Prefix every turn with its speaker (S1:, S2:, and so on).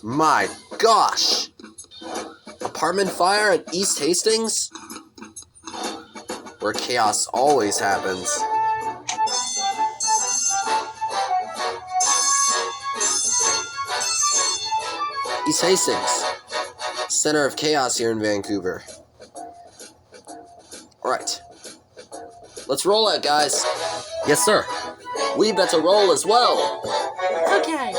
S1: My gosh! Apartment fire at East Hastings? Where chaos always happens. East Hastings, center of chaos here in Vancouver. Alright. Let's roll out, guys. Yes, sir. We better roll as well.
S2: Okay.